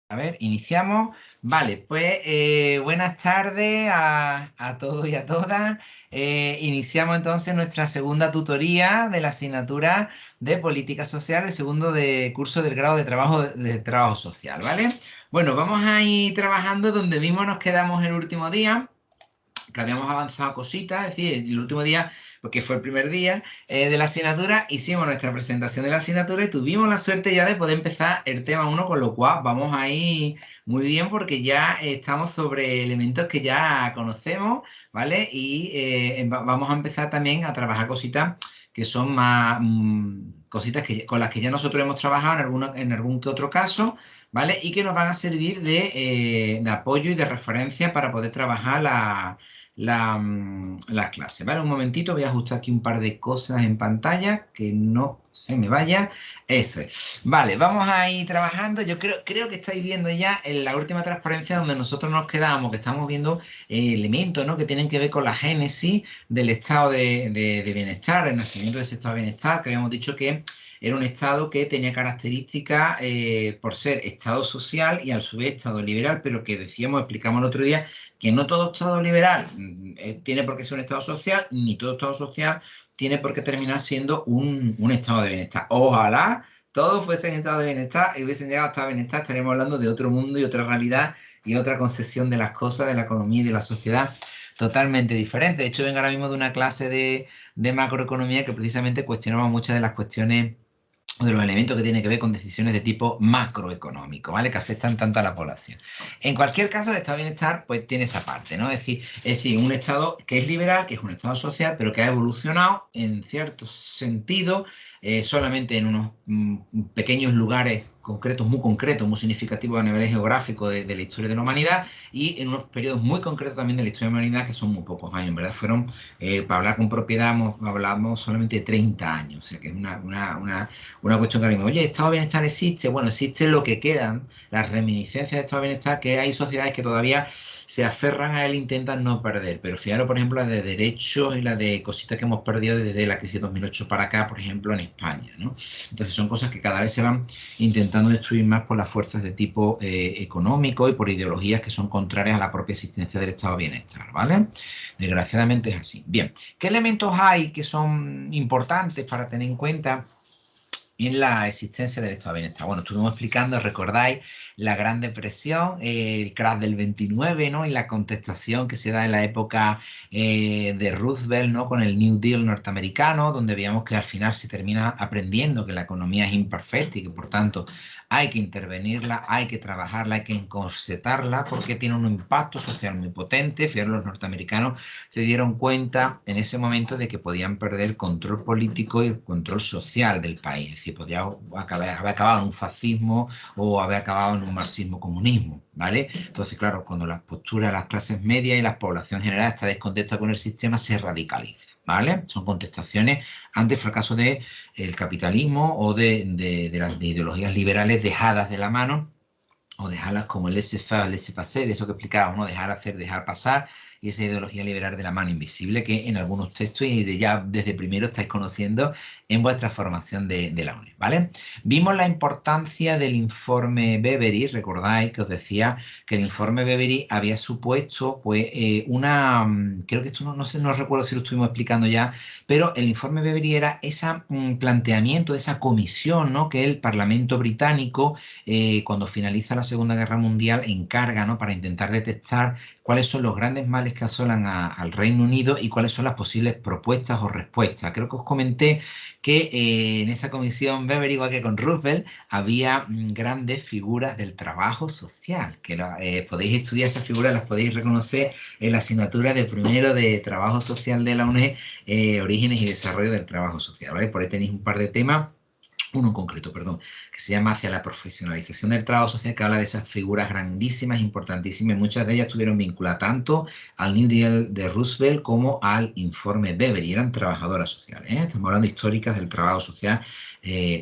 A ver, iniciamos. Vale, pues buenas tardes a todos y a todas. Iniciamos entonces nuestra segunda tutoría de la asignatura de Política Social, el segundo curso del grado de trabajo social, ¿vale? Bueno, vamos a ir trabajando donde mismo nos quedamos el último día, que habíamos avanzado cositas, es decir, el último día, porque fue el primer día de la asignatura, hicimos nuestra presentación de la asignatura y tuvimos la suerte ya de poder empezar el tema uno, con lo cual vamos a ir muy bien porque ya estamos sobre elementos que ya conocemos, ¿vale? Y vamos a empezar también a trabajar cositas que son más cositas con las que ya nosotros hemos trabajado en algún que otro caso, ¿vale? Y que nos van a servir de apoyo y de referencia para poder trabajar la clase, ¿vale? Un momentito, voy a ajustar aquí un par de cosas en pantalla, que no se me vaya. Eso es. Vale, vamos a ir trabajando. Yo creo que estáis viendo ya en la última transparencia donde nosotros nos quedamos, que estamos viendo elementos, ¿no? Que tienen que ver con la génesis del estado de bienestar, el nacimiento de ese estado de bienestar, que habíamos dicho que era un estado que tenía características por ser estado social y a su vez estado liberal, pero que decíamos, explicamos el otro día, que no todo estado liberal tiene por qué ser un estado social, ni todo estado social tiene por qué terminar siendo un estado de bienestar. Ojalá todos fuesen estado de bienestar y hubiesen llegado a estado de bienestar, estaríamos hablando de otro mundo y otra realidad y otra concepción de las cosas, de la economía y de la sociedad totalmente diferente. De hecho, vengo ahora mismo de una clase de macroeconomía que precisamente cuestionaba muchas de las cuestiones o de los elementos que tienen que ver con decisiones de tipo macroeconómico, ¿vale? Que afectan tanto a la población. En cualquier caso, el estado de bienestar, pues tiene esa parte, ¿no? Es decir, un estado que es liberal, que es un estado social, pero que ha evolucionado en cierto sentido, solamente en unos pequeños lugares concretos, muy significativos a nivel geográfico de la historia de la humanidad y en unos periodos muy concretos también de la historia de la humanidad que son muy pocos años, en verdad fueron, para hablar con propiedad, hablamos solamente de 30 años, o sea que es una cuestión que ahora mismo, oye, ¿estado de bienestar existe? Bueno, existe lo que quedan, las reminiscencias de estado de bienestar, que hay sociedades que todavía se aferran a él, intentan no perder. Pero fijaros, por ejemplo, la de derechos y la de cositas que hemos perdido desde la crisis de 2008 para acá, por ejemplo, en España, ¿no? Entonces son cosas que cada vez se van intentando destruir más por las fuerzas de tipo económico y por ideologías que son contrarias a la propia existencia del estado de bienestar, ¿vale? Desgraciadamente es así. Bien, ¿qué elementos hay que son importantes para tener en cuenta en la existencia del estado de bienestar? Bueno, estuvimos explicando, recordáis, la Gran Depresión, el crash del 29, ¿no? Y la contestación que se da en la época de Roosevelt, ¿no? Con el New Deal norteamericano, donde veíamos que al final se termina aprendiendo que la economía es imperfecta y que por tanto hay que intervenirla, hay que trabajarla, hay que encorsetarla porque tiene un impacto social muy potente. Fíjate, los norteamericanos se dieron cuenta en ese momento de que podían perder el control político y el control social del país. Es decir, podía haber acabado en un fascismo o haber acabado en un marxismo-comunismo, ¿vale? Entonces, claro, cuando la postura de las clases medias y la población general está descontenta con el sistema, se radicaliza, ¿vale? Son contestaciones ante el fracaso del capitalismo o de las ideologías liberales dejadas de la mano o dejarlas como el laissez-faire, laissez-passer, eso que explicábamos, ¿no? Dejar hacer, dejar pasar, y esa ideología liberal de la mano invisible que en algunos textos y ya desde primero estáis conociendo en vuestra formación de la UNED, ¿vale? Vimos la importancia del informe Beveridge, recordáis que os decía que el informe Beveridge había supuesto, pues, creo que esto no sé, no recuerdo si lo estuvimos explicando ya, pero el informe Beveridge era ese planteamiento, esa comisión, ¿no? Que el Parlamento británico cuando finaliza la Segunda Guerra Mundial, encarga, ¿no? Para intentar detectar cuáles son los grandes males que asolan al Reino Unido y cuáles son las posibles propuestas o respuestas. Creo que os comenté que en esa comisión Weber, igual que con Roosevelt, había grandes figuras del trabajo social, que podéis estudiar esas figuras, las podéis reconocer en la asignatura de primero de Trabajo Social de la UNED, Orígenes y Desarrollo del Trabajo Social, ¿vale? Por ahí tenéis un par de temas, uno en concreto, perdón, que se llama Hacia la profesionalización del trabajo social, que habla de esas figuras grandísimas, importantísimas, muchas de ellas estuvieron vinculadas tanto al New Deal de Roosevelt como al informe Weber, y eran trabajadoras sociales, ¿eh? Estamos hablando de históricas del trabajo social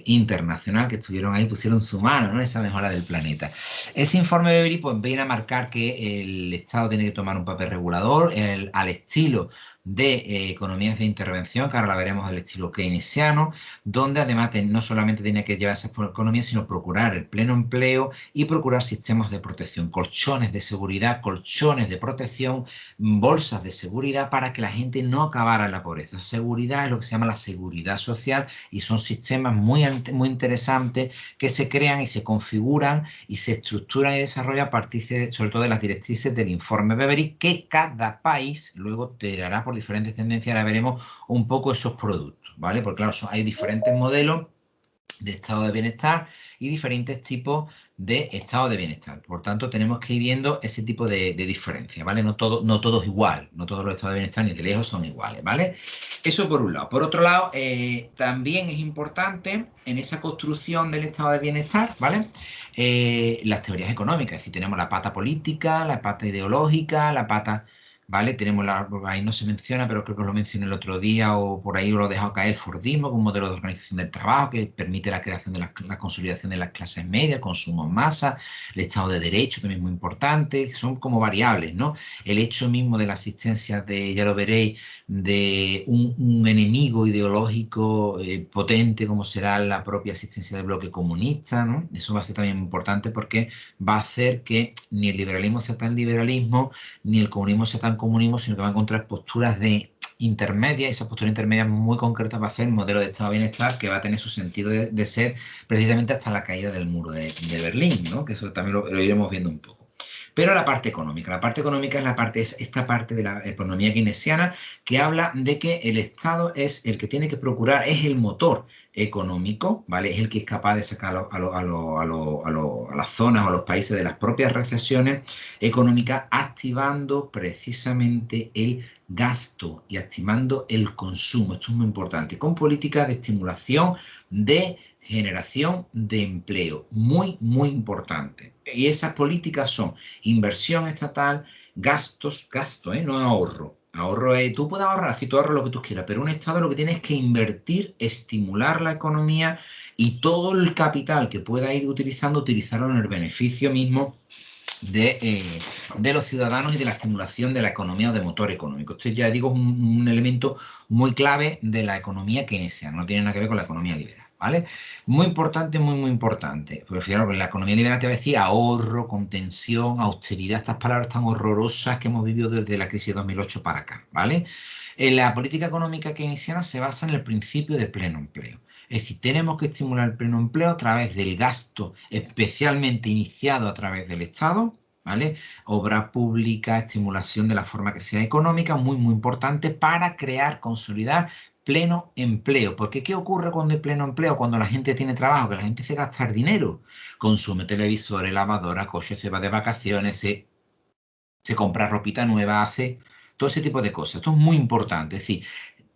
internacional que estuvieron ahí, pusieron su mano, ¿no? En esa mejora del planeta. Ese informe Weber pues, viene a marcar que el Estado tiene que tomar un papel regulador al estilo de economías de intervención, que ahora la veremos del estilo keynesiano, donde además no solamente tiene que llevar esa economía, sino procurar el pleno empleo y procurar sistemas de protección, colchones de seguridad, colchones de protección, bolsas de seguridad para que la gente no acabara en la pobreza. Seguridad es lo que se llama la seguridad social y son sistemas muy interesantes que se crean y se configuran y se estructuran y desarrollan a partir sobre todo de las directrices del informe Beveridge, que cada país luego iterará por diferentes tendencias. Ahora veremos un poco esos productos, ¿vale? Porque claro, hay diferentes modelos de estado de bienestar y diferentes tipos de estado de bienestar. Por tanto, tenemos que ir viendo ese tipo de diferencias, ¿vale? No todo es igual, no todos los estados de bienestar ni de lejos son iguales, ¿vale? Eso por un lado. Por otro lado, también es importante en esa construcción del estado de bienestar, ¿vale? Las teorías económicas, es decir, tenemos la pata política, la pata ideológica, la pata... ¿Vale? Tenemos ahí no se menciona, pero creo que lo mencioné el otro día o por ahí lo he dejado caer, el Fordismo, un modelo de organización del trabajo que permite la creación de la consolidación de las clases medias, el consumo en masa, el Estado de Derecho también es muy importante, son como variables, ¿no? El hecho mismo de la existencia de, ya lo veréis, de un enemigo ideológico potente como será la propia existencia del bloque comunista, ¿no? Eso va a ser también importante porque va a hacer que ni el liberalismo sea tan liberalismo, ni el comunismo sea tan comunismo, sino que va a encontrar posturas de intermedia, y esa postura intermedia muy concreta va a ser el modelo de estado de bienestar que va a tener su sentido de ser precisamente hasta la caída del muro de Berlín, ¿no? Que eso también lo iremos viendo un poco. Pero la parte económica es esta parte de la economía keynesiana que habla de que el Estado es el que tiene que procurar, es el motor económico, ¿vale? Es el que es capaz de sacar a las zonas o a los países de las propias recesiones económicas, activando precisamente el gasto y activando el consumo. Esto es muy importante, con políticas de estimulación de generación de empleo, muy importante. Y esas políticas son inversión estatal, gasto, no ahorro. Ahorro es, tú puedes ahorrar, si tú ahorras lo que tú quieras, pero un Estado lo que tiene es que invertir, estimular la economía y todo el capital que pueda ir utilizando, utilizarlo en el beneficio mismo de los ciudadanos y de la estimulación de la economía o de motor económico. Esto ya digo es un elemento muy clave de la economía keynesiana, no tiene nada que ver con la economía liberal, ¿vale? Muy importante, muy importante. Pero fijaros, en la economía liberal te decía ahorro, contención, austeridad, estas palabras tan horrorosas que hemos vivido desde la crisis de 2008 para acá, ¿vale? La política económica keynesiana se basa en el principio de pleno empleo. Es decir, tenemos que estimular el pleno empleo a través del gasto, especialmente iniciado a través del Estado, ¿vale? Obra pública, estimulación de la forma que sea económica, muy importante para crear, consolidar pleno empleo. Porque ¿qué ocurre cuando hay pleno empleo? Cuando la gente tiene trabajo, que la gente se gasta dinero, consume televisores, lavadora, coches, se va de vacaciones, se compra ropita nueva, hace todo ese tipo de cosas. Esto es muy importante. Es decir,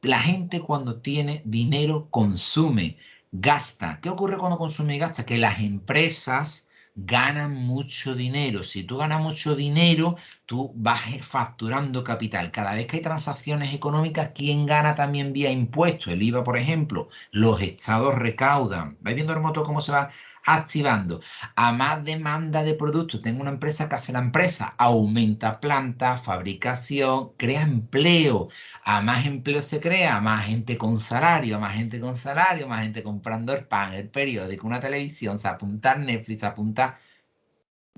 la gente cuando tiene dinero consume, gasta. ¿Qué ocurre cuando consume y gasta? Que las empresas ganan mucho dinero. Si tú ganas mucho dinero, tú vas facturando capital. Cada vez que hay transacciones económicas, ¿quién gana también vía impuestos? El IVA, por ejemplo. Los estados recaudan. ¿Vais viendo, Hermoto, cómo se va activando? A más demanda de productos, tengo una empresa que hace la empresa, aumenta planta, fabricación, crea empleo. A más empleo se crea, más gente con salario, más gente con salario, más gente comprando el pan, el periódico, una televisión, se apunta Netflix, se apunta...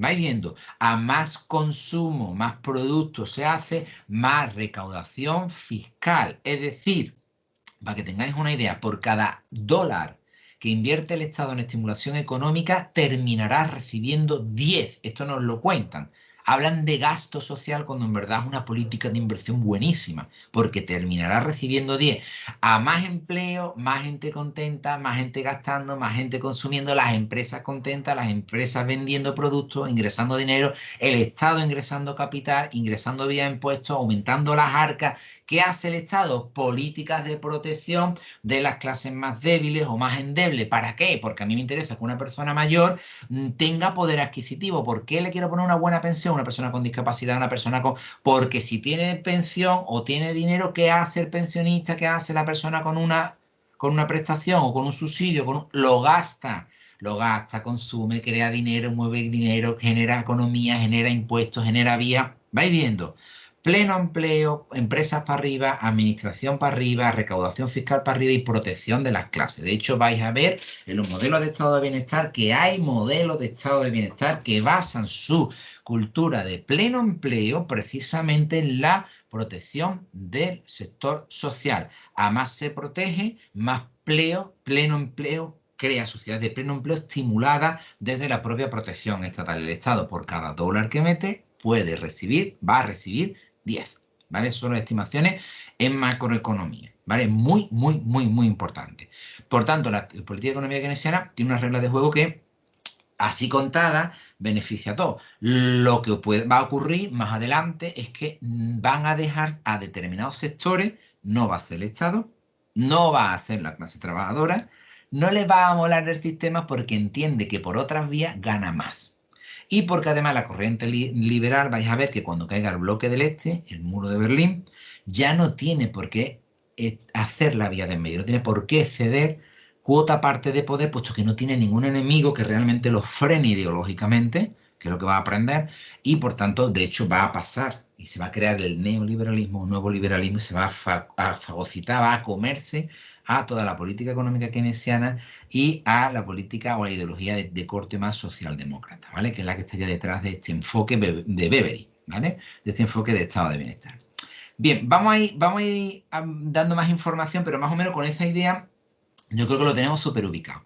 Vais viendo, a más consumo, más productos se hace, más recaudación fiscal. Es decir, para que tengáis una idea, por cada dólar que invierte el Estado en estimulación económica, terminará recibiendo 10. Esto nos lo cuentan. Hablan de gasto social cuando en verdad es una política de inversión buenísima, porque terminará recibiendo 10. A más empleo, más gente contenta, más gente gastando, más gente consumiendo, las empresas contentas, las empresas vendiendo productos, ingresando dinero, el Estado ingresando capital, ingresando vía impuestos, aumentando las arcas. ¿Qué hace el Estado? Políticas de protección de las clases más débiles o más endebles. ¿Para qué? Porque a mí me interesa que una persona mayor tenga poder adquisitivo. ¿Por qué le quiero poner una buena pensión a una persona con discapacidad, a una persona con... Porque si tiene pensión o tiene dinero, ¿qué hace el pensionista? ¿Qué hace la persona con una prestación o con un subsidio? Lo gasta, consume, crea dinero, mueve dinero, genera economía, genera impuestos, genera vía. ¿Vais viendo? pleno empleo, empresas para arriba, administración para arriba, recaudación fiscal para arriba y protección de las clases. De hecho, vais a ver en los modelos de estado de bienestar que hay modelos de estado de bienestar que basan su cultura de pleno empleo precisamente en la protección del sector social. A más se protege, más pleno empleo crea sociedades de pleno empleo estimulada desde la propia protección estatal. El Estado, por cada dólar que mete, va a recibir 10, ¿vale? Son las estimaciones en macroeconomía, ¿vale? Muy, muy, muy, muy importante. Por tanto, la política económica keynesiana tiene unas reglas de juego que, así contada, beneficia a todos. Lo que va a ocurrir más adelante es que van a dejar a determinados sectores, no va a ser el Estado, no va a ser la clase trabajadora, no les va a molar el sistema porque entiende que por otras vías gana más. Y porque además la corriente liberal, vais a ver que cuando caiga el bloque del este, el muro de Berlín, ya no tiene por qué hacer la vía de en medio, no tiene por qué ceder cuota parte de poder, puesto que no tiene ningún enemigo que realmente lo frene ideológicamente, que es lo que va a aprender, y por tanto, de hecho, va a pasar y se va a crear el neoliberalismo, un nuevo liberalismo, y se va a fagocitar, va a comerse a toda la política económica keynesiana y a la política o la ideología de corte más socialdemócrata, ¿vale? Que es la que estaría detrás de este enfoque de Bevery, ¿vale? De este enfoque de estado de bienestar. Bien, vamos a ir dando más información, pero más o menos con esa idea yo creo que lo tenemos súper ubicado.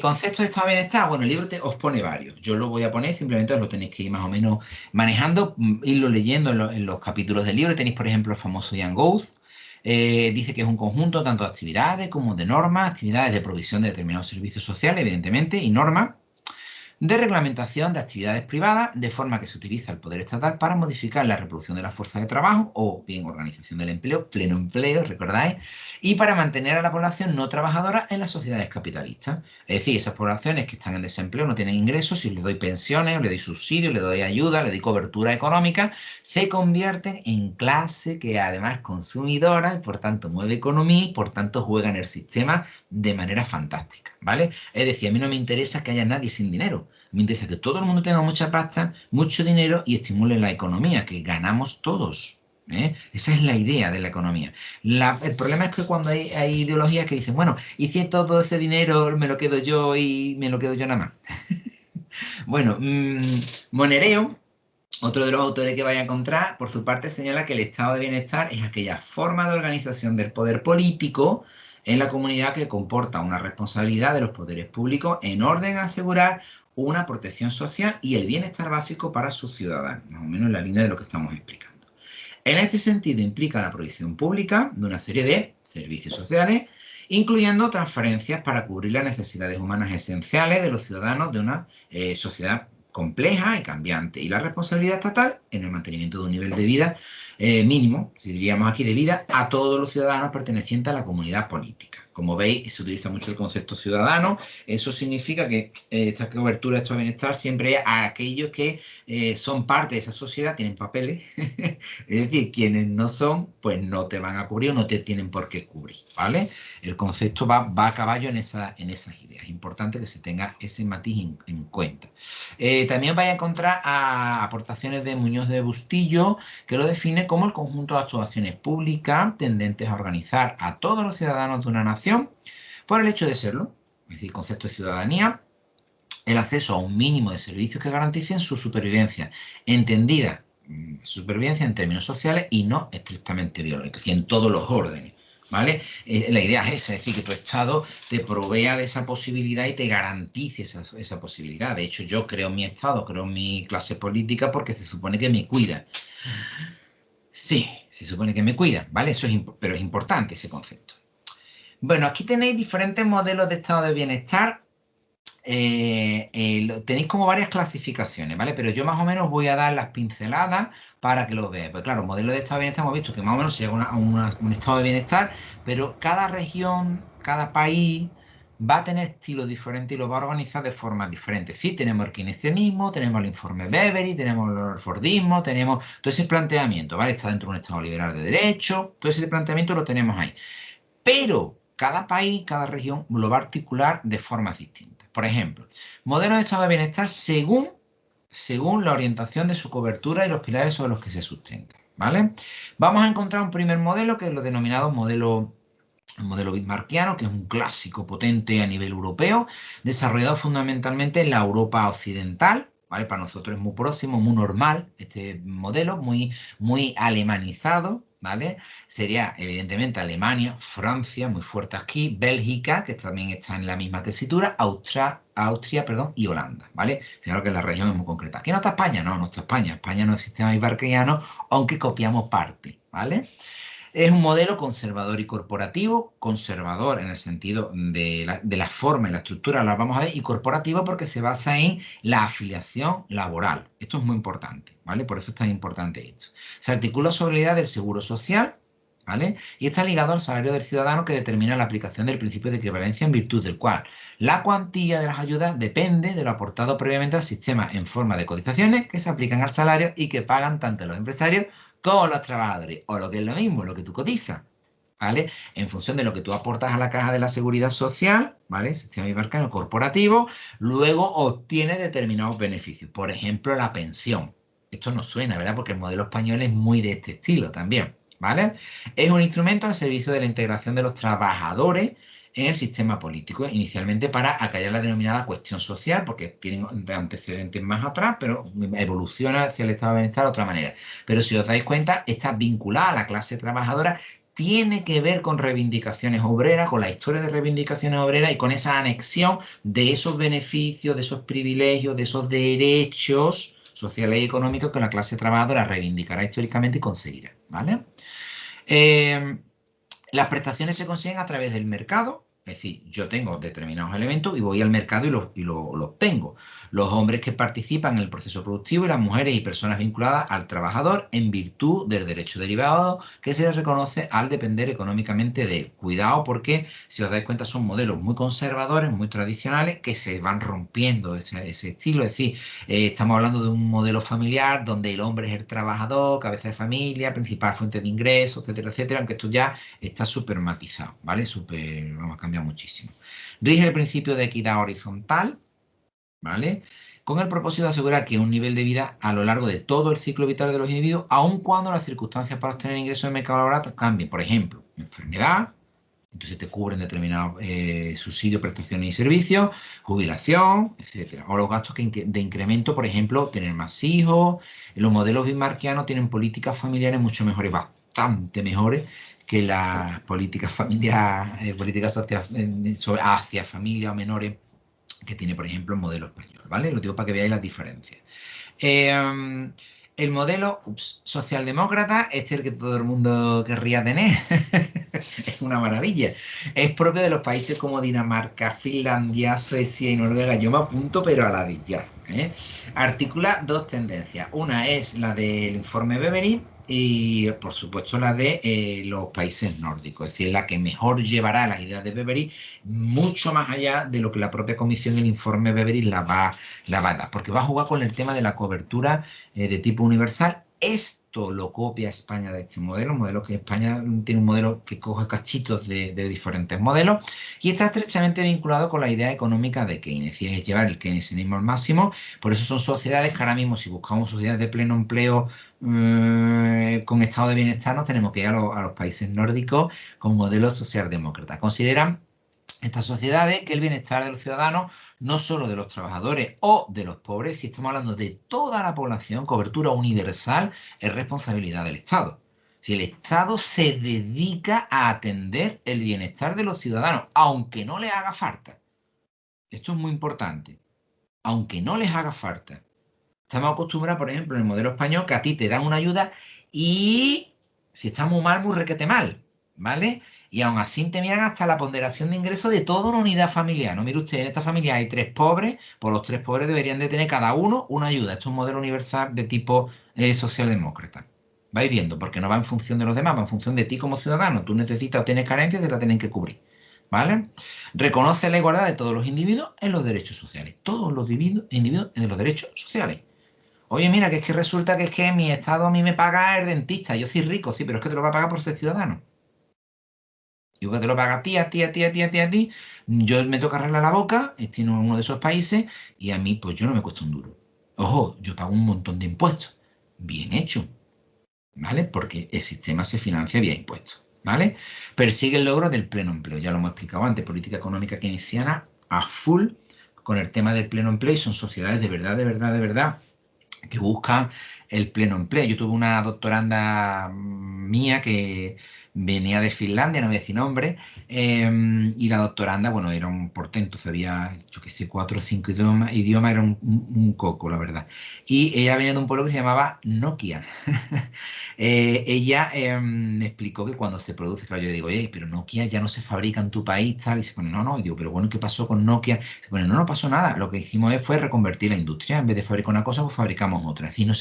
Conceptos de estado de bienestar, bueno, el libro os pone varios. Yo lo voy a poner, simplemente os lo tenéis que ir más o menos manejando, irlo leyendo en los capítulos del libro. Tenéis, por ejemplo, el famoso Jan Gouth. Dice que es un conjunto tanto de actividades como de normas, actividades de provisión de determinados servicios sociales, evidentemente, y normas de reglamentación de actividades privadas, de forma que se utiliza el poder estatal para modificar la reproducción de la fuerza de trabajo o bien organización del empleo, pleno empleo, recordáis, y para mantener a la población no trabajadora en las sociedades capitalistas. Es decir, esas poblaciones que están en desempleo, no tienen ingresos, si les doy pensiones, les doy subsidios, les doy ayuda, les doy cobertura económica, se convierten en clase que además es consumidora y por tanto mueve economía y por tanto juega en el sistema de manera fantástica, ¿vale? Es decir, a mí no me interesa que haya nadie sin dinero. Me interesa que todo el mundo tenga mucha pasta, mucho dinero y estimule la economía, que ganamos todos. ¿Eh? Esa es la idea de la economía. El problema es que cuando hay ideologías que dicen, bueno, y si todo ese dinero me lo quedo yo y me lo quedo yo nada más. Bueno, Monereo, otro de los autores que vaya a encontrar, por su parte señala que el estado de bienestar es aquella forma de organización del poder político en la comunidad que comporta una responsabilidad de los poderes públicos en orden a asegurar una protección social y el bienestar básico para sus ciudadanos, más o menos en la línea de lo que estamos explicando. En este sentido implica la provisión pública de una serie de servicios sociales, incluyendo transferencias para cubrir las necesidades humanas esenciales de los ciudadanos de una sociedad compleja y cambiante, y la responsabilidad estatal en el mantenimiento de un nivel de vida mínimo, si diríamos aquí de vida, a todos los ciudadanos pertenecientes a la comunidad política. Como veis, se utiliza mucho el concepto ciudadano. Eso significa que esta cobertura de estado de bienestar siempre es a aquellos que son parte de esa sociedad, tienen papeles, es decir, quienes no son, pues no te van a cubrir o no te tienen por qué cubrir, ¿vale? El concepto va a caballo en esas ideas. Es importante que se tenga ese matiz en cuenta. También vais a encontrar aportaciones de Muñoz de Bustillo, que lo define como el conjunto de actuaciones públicas tendentes a organizar a todos los ciudadanos de una nación por el hecho de serlo, es decir, concepto de ciudadanía, el acceso a un mínimo de servicios que garanticen su supervivencia, entendida supervivencia en términos sociales y no estrictamente biológicos, y en todos los órdenes. ¿Vale? La idea es esa, es decir, que tu Estado te provea de esa posibilidad y te garantice esa posibilidad. De hecho, yo creo en mi Estado, creo en mi clase política porque se supone que me cuida. Sí, se supone que me cuida, ¿vale? Eso pero es importante ese concepto. Bueno, aquí tenéis diferentes modelos de estado de bienestar. Tenéis como varias clasificaciones, ¿vale? Pero yo más o menos voy a dar las pinceladas para que lo veáis. Pues claro, modelo de estado de bienestar hemos visto que más o menos se llega a un estado de bienestar, pero cada región, cada país va a tener estilos diferentes y lo va a organizar de forma diferente. Sí, tenemos el keynesianismo, tenemos el informe Bevery, tenemos el Fordismo, tenemos todo ese planteamiento, ¿vale? Está dentro de un estado liberal de derecho, todo ese planteamiento lo tenemos ahí. Pero cada país, cada región lo va a articular de formas distintas. Por ejemplo, modelo de estado de bienestar según la orientación de su cobertura y los pilares sobre los que se sustenta. ¿vale? Vamos a encontrar un primer modelo que es lo denominado modelo bismarckiano, que es un clásico potente a nivel europeo, desarrollado fundamentalmente en la Europa occidental, ¿vale? Para nosotros es muy próximo, muy normal este modelo, muy alemanizado, ¿vale? Sería evidentemente Alemania, Francia, muy fuerte aquí, Bélgica, que también está en la misma tesitura, Austria, perdón, y Holanda, ¿vale? Fijaros que la región es muy concreta. ¿Aquí no está España? No, no está España. España no es sistema bismarckiano, aunque copiamos parte, ¿vale? Es un modelo conservador y corporativo, conservador en el sentido de la forma y la estructura, la vamos a ver, y corporativo porque se basa en la afiliación laboral. Esto es muy importante, ¿vale? Por eso es tan importante esto. Se articula sobre la idea del seguro social, ¿vale? Y está ligado al salario del ciudadano que determina la aplicación del principio de equivalencia en virtud del cual la cuantía de las ayudas depende de lo aportado previamente al sistema en forma de cotizaciones que se aplican al salario y que pagan tanto los empresarios como los trabajadores, o lo que es lo mismo, lo que tú cotizas, ¿vale? En función de lo que tú aportas a la caja de la seguridad social, ¿vale? Sistema bismarckiano corporativo, luego obtienes determinados beneficios. Por ejemplo, la pensión. Esto no suena, ¿verdad? Porque el modelo español es muy de este estilo también, ¿vale? Es un instrumento al servicio de la integración de los trabajadores en el sistema político, inicialmente para acallar la denominada cuestión social, porque tienen antecedentes más atrás, pero evoluciona hacia el estado de bienestar de otra manera. Pero si os dais cuenta, está vinculada a la clase trabajadora, tiene que ver con reivindicaciones obreras, con la historia de reivindicaciones obreras y con esa anexión de esos beneficios, de esos privilegios, de esos derechos sociales y económicos que la clase trabajadora reivindicará históricamente y conseguirá, ¿vale? Eh, las prestaciones se consiguen a través del mercado, es decir, yo tengo determinados elementos y voy al mercado y lo obtengo. Los hombres que participan en el proceso productivo y las mujeres y personas vinculadas al trabajador en virtud del derecho derivado que se les reconoce al depender económicamente de él. Cuidado porque, si os dais cuenta, son modelos muy conservadores, muy tradicionales, que se van rompiendo ese estilo. Es decir, estamos hablando de un modelo familiar donde el hombre es el trabajador, cabeza de familia, principal fuente de ingresos, etcétera, etcétera, aunque esto ya está súper matizado, ¿vale? Súper, vamos a cambiar muchísimo. Rige el principio de equidad horizontal, ¿vale? Con el propósito de asegurar que un nivel de vida a lo largo de todo el ciclo vital de los individuos, aun cuando las circunstancias para obtener ingresos en el mercado laboral cambien. Por ejemplo, enfermedad, entonces te cubren determinados subsidios, prestaciones y servicios, jubilación, etcétera. O los gastos de incremento, por ejemplo, tener más hijos. Los modelos bismarckianos tienen políticas familiares mucho mejores, bastante mejores que las políticas familiares, hacia familias o menores que tiene, por ejemplo, el modelo español, ¿vale? Lo digo para que veáis las diferencias. Eh, el modelo socialdemócrata, este es el que todo el mundo querría tener, es una maravilla. Es propio de los países como Dinamarca, Finlandia, Suecia y Noruega. Yo me apunto, pero a la villa, ¿eh? Articula dos tendencias. Una es la del informe Beveridge y, por supuesto, la de los países nórdicos. Es decir, la que mejor llevará las ideas de Beveridge mucho más allá de lo que la propia comisión y el informe Beveridge la va a dar, porque va a jugar con el tema de la cobertura de tipo universal. Esto lo copia España de este modelo, modelo que España tiene un modelo que coge cachitos de diferentes modelos y está estrechamente vinculado con la idea económica de Keynes, y es llevar el keynesianismo al máximo. Por eso son sociedades que ahora mismo, si buscamos sociedades de pleno empleo con estado de bienestar, nos tenemos que ir a los países nórdicos con modelos socialdemócratas. Consideran estas sociedades que el bienestar de los ciudadanos, no solo de los trabajadores o de los pobres, si estamos hablando de toda la población, cobertura universal, es responsabilidad del Estado. Si el Estado se dedica a atender el bienestar de los ciudadanos, aunque no les haga falta. Esto es muy importante. Aunque no les haga falta. Estamos acostumbrados, por ejemplo, en el modelo español, que a ti te dan una ayuda y si estás muy mal, muy requete mal, ¿vale? Y aún así te miran hasta la ponderación de ingresos de toda una unidad familiar. No, mire usted, en esta familia hay tres pobres, pues los tres pobres deberían de tener cada uno una ayuda. Esto es un modelo universal de tipo socialdemócrata. Vais viendo, porque no va en función de los demás, va en función de ti como ciudadano. Tú necesitas o tienes carencias, te la tienen que cubrir, ¿vale? Reconoce la igualdad de todos los individuos en los derechos sociales. Todos los individuos en los derechos sociales. Oye, mira, que es que resulta que es que mi estado a mí me paga el dentista. Yo soy rico, sí, pero es que te lo va a pagar por ser ciudadano. Y que te lo paga a ti, a ti, a ti, a ti, a ti, a ti. Yo me toca arreglar la boca, estoy en uno de esos países, y a mí, pues yo no me cuesta un duro. Ojo, yo pago un montón de impuestos. Bien hecho. ¿vale? Porque el sistema se financia vía impuestos, ¿vale? Persigue el logro del pleno empleo, ya lo hemos explicado antes, política económica keynesiana a full con el tema del pleno empleo y son sociedades de verdad, de verdad, de verdad que buscan el pleno empleo. Yo tuve una doctoranda mía que venía de Finlandia, no voy a decir nombre, y la doctoranda, bueno, era un portento, sabía, yo qué sé, 4 o 5 idiomas, era un coco, la verdad. Y ella venía de un pueblo que se llamaba Nokia. Ella me explicó que cuando se produce, claro, yo digo, oye, pero Nokia ya no se fabrica en tu país, tal, y se pone, no, no, y digo, pero bueno, ¿qué pasó con Nokia? Se pone, no, no pasó nada, lo que hicimos fue reconvertir la industria, en vez de fabricar una cosa, pues fabricamos otra, es decir, no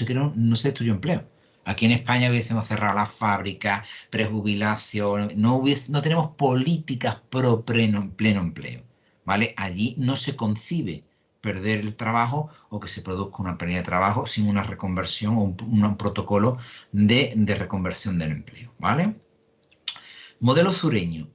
se destruyó empleo. Aquí en España hubiésemos cerrado las fábricas, prejubilación, no tenemos políticas pro pleno empleo, ¿vale? Allí no se concibe perder el trabajo o que se produzca una pérdida de trabajo sin una reconversión o un protocolo de reconversión del empleo, ¿vale? Modelo sureño.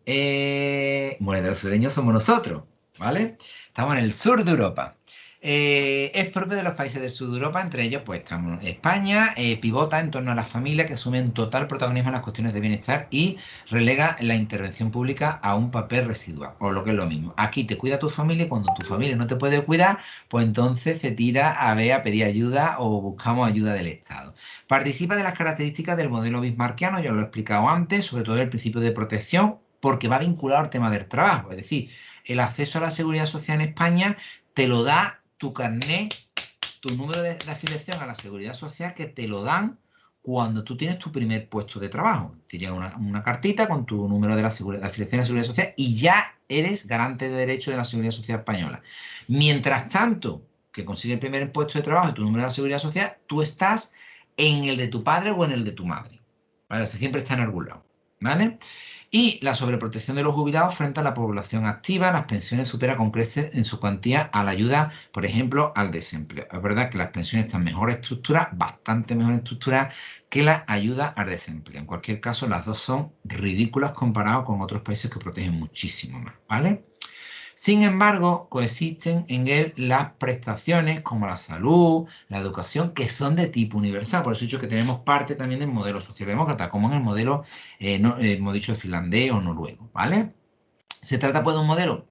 Modelo sureño somos nosotros, ¿vale? Estamos en el sur de Europa. Es propio de los países del sur de Europa, entre ellos pues estamos España, pivota en torno a la familia que asume un total protagonismo en las cuestiones de bienestar y relega la intervención pública a un papel residual, o lo que es lo mismo. Aquí te cuida tu familia y cuando tu familia no te puede cuidar, pues entonces se tira a ver a pedir ayuda o buscamos ayuda del Estado. Participa de las características del modelo bismarckiano, ya lo he explicado antes, sobre todo el principio de protección, porque va vinculado al tema del trabajo. Es decir, el acceso a la seguridad social en España te lo da tu carnet, tu número de afiliación a la seguridad social, que te lo dan cuando tú tienes tu primer puesto de trabajo. Te llega una cartita con tu número de de afiliación a la seguridad social y ya eres garante de derechos de la seguridad social española. Mientras tanto, que consigues el primer puesto de trabajo y tu número de la seguridad social, tú estás en el de tu padre o en el de tu madre. ¿Vale? O sea, siempre está en algún lado. ¿Vale? Y la sobreprotección de los jubilados frente a la población activa, las pensiones supera con creces en su cuantía a la ayuda, por ejemplo, al desempleo. Es verdad que las pensiones están mejor estructuradas, bastante mejor estructuradas que la ayuda al desempleo. En cualquier caso, las dos son ridículas comparadas con otros países que protegen muchísimo más, ¿vale? Sin embargo, coexisten en él las prestaciones como la salud, la educación, que son de tipo universal. Por eso he dicho que tenemos parte también del modelo socialdemócrata, como en el modelo, hemos dicho, finlandés o noruego, ¿vale? Se trata pues de un modelo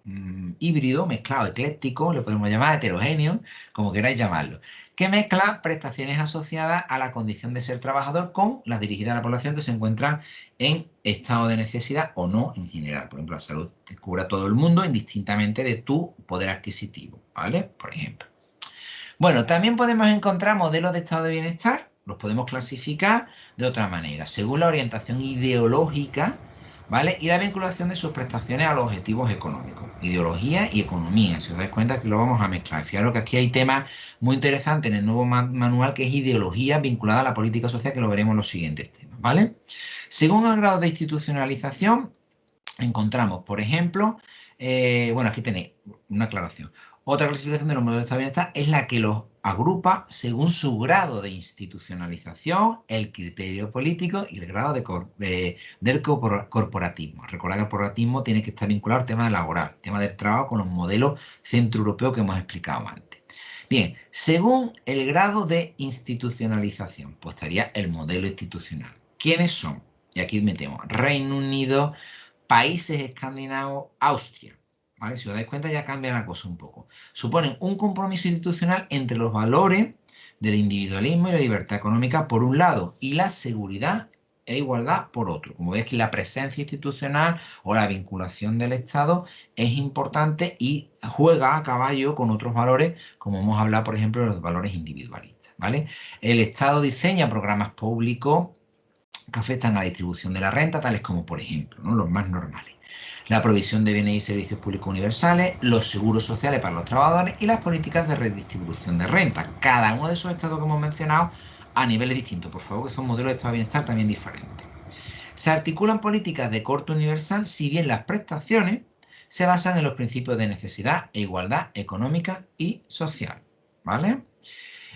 híbrido, mezclado, ecléctico, le podemos llamar heterogéneo, como queráis llamarlo, que mezcla prestaciones asociadas a la condición de ser trabajador con las dirigidas a la población que se encuentra en estado de necesidad o no en general. Por ejemplo, la salud te cubre a todo el mundo indistintamente de tu poder adquisitivo, ¿vale? Por ejemplo. Bueno, también podemos encontrar modelos de estado de bienestar, los podemos clasificar de otra manera, según la orientación ideológica, ¿vale? Y la vinculación de sus prestaciones a los objetivos económicos, ideología y economía. Si os dais cuenta que lo vamos a mezclar. Fijaros que aquí hay temas muy interesantes en el nuevo manual que es ideología vinculada a la política social, que lo veremos en los siguientes temas, ¿vale? Según el grado de institucionalización, encontramos, por ejemplo, bueno, aquí tenéis una aclaración. Otra clasificación de los modelos de estado de bienestar es la que los agrupa según su grado de institucionalización, el criterio político y el grado del corporativismo. Recordad que el corporativismo tiene que estar vinculado al tema laboral, tema del trabajo con los modelos centroeuropeos que hemos explicado antes. Bien, según el grado de institucionalización, pues estaría el modelo institucional. ¿Quiénes son? Y aquí metemos Reino Unido, países escandinavos, Austria. ¿Vale? Si os dais cuenta ya cambia la cosa un poco. Suponen un compromiso institucional entre los valores del individualismo y la libertad económica por un lado y la seguridad e igualdad por otro. Como veis que la presencia institucional o la vinculación del Estado es importante y juega a caballo con otros valores, como hemos hablado, por ejemplo, de los valores individualistas. ¿Vale? El Estado diseña programas públicos que afectan a la distribución de la renta, tales como, por ejemplo, ¿no? Los más normales. La provisión de bienes y servicios públicos universales, los seguros sociales para los trabajadores y las políticas de redistribución de renta. Cada uno de esos estados que hemos mencionado a niveles distintos, por favor, que son modelos de estado de bienestar también diferentes. Se articulan políticas de corte universal, si bien las prestaciones se basan en los principios de necesidad e igualdad económica y social. ¿Vale?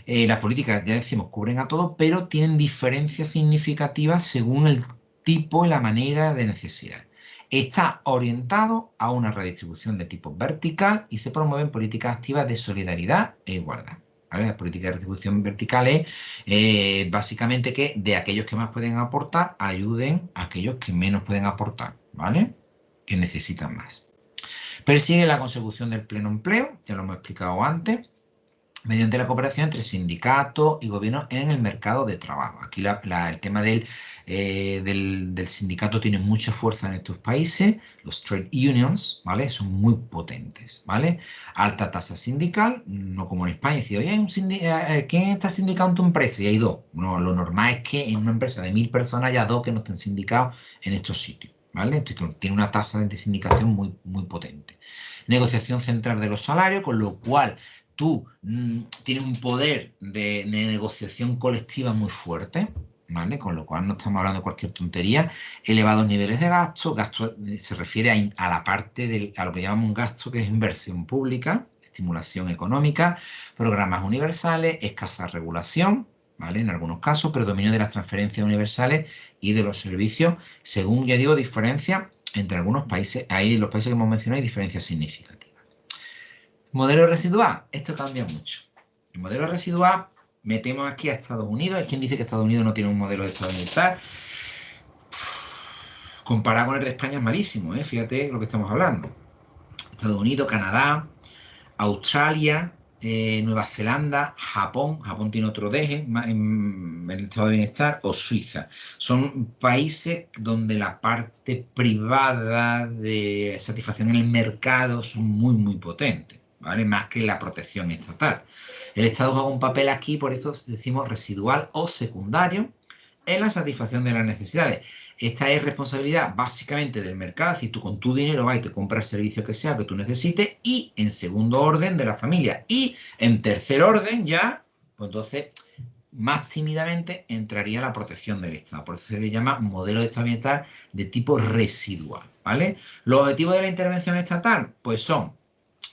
Las políticas, ya decimos, cubren a todo, pero tienen diferencias significativas según el tipo y la manera de necesidad. Está orientado a una redistribución de tipo vertical y se promueven políticas activas de solidaridad e igualdad. ¿vale? La política de retribución vertical es básicamente que de aquellos que más pueden aportar, ayuden a aquellos que menos pueden aportar, ¿vale? Que necesitan más. Persigue la consecución del pleno empleo, ya lo hemos explicado antes, mediante la cooperación entre sindicatos y gobiernos en el mercado de trabajo. Aquí el tema del sindicato tiene mucha fuerza en estos países. Los trade unions, ¿vale? Son muy potentes, ¿vale? Alta tasa sindical, no como en España. Decir, oye, ¿quién está sindicado en tu empresa? Y hay dos. No, lo normal es que en una empresa de 1000 personas haya dos que no estén sindicados en estos sitios, ¿vale? Entonces, tiene una tasa de sindicación muy, muy potente. Negociación central de los salarios, con lo cual tú tienes un poder de negociación colectiva muy fuerte, ¿vale? Con lo cual no estamos hablando de cualquier tontería. Elevados niveles de gasto. Gasto se refiere a la parte a lo que llamamos un gasto que es inversión pública, estimulación económica, programas universales, escasa regulación, ¿vale? En algunos casos, predominio de las transferencias universales y de los servicios, según ya digo, diferencia entre algunos países. Ahí en los países que hemos mencionado hay diferencias significativas. Modelo residual, esto cambia mucho. El modelo residual, metemos aquí a Estados Unidos. Hay quien dice que Estados Unidos no tiene un modelo de Estado bienestar. Comparado con el de España es malísimo, ¿eh? Fíjate lo que estamos hablando. Estados Unidos, Canadá, Australia, Nueva Zelanda, Japón. Japón tiene otro deje en el estado de bienestar, o Suiza. Son países donde la parte privada de satisfacción en el mercado son muy, muy potentes, ¿vale? Más que la protección estatal. El Estado juega un papel aquí, por eso decimos residual o secundario, en la satisfacción de las necesidades. Esta es responsabilidad básicamente del mercado, si tú con tu dinero vas y te compras el servicio que sea que tú necesites, y en segundo orden de la familia. Y en tercer orden ya, pues entonces más tímidamente entraría la protección del Estado. Por eso se le llama modelo de Estado bienestar de tipo residual, ¿vale? Los objetivos de la intervención estatal, pues son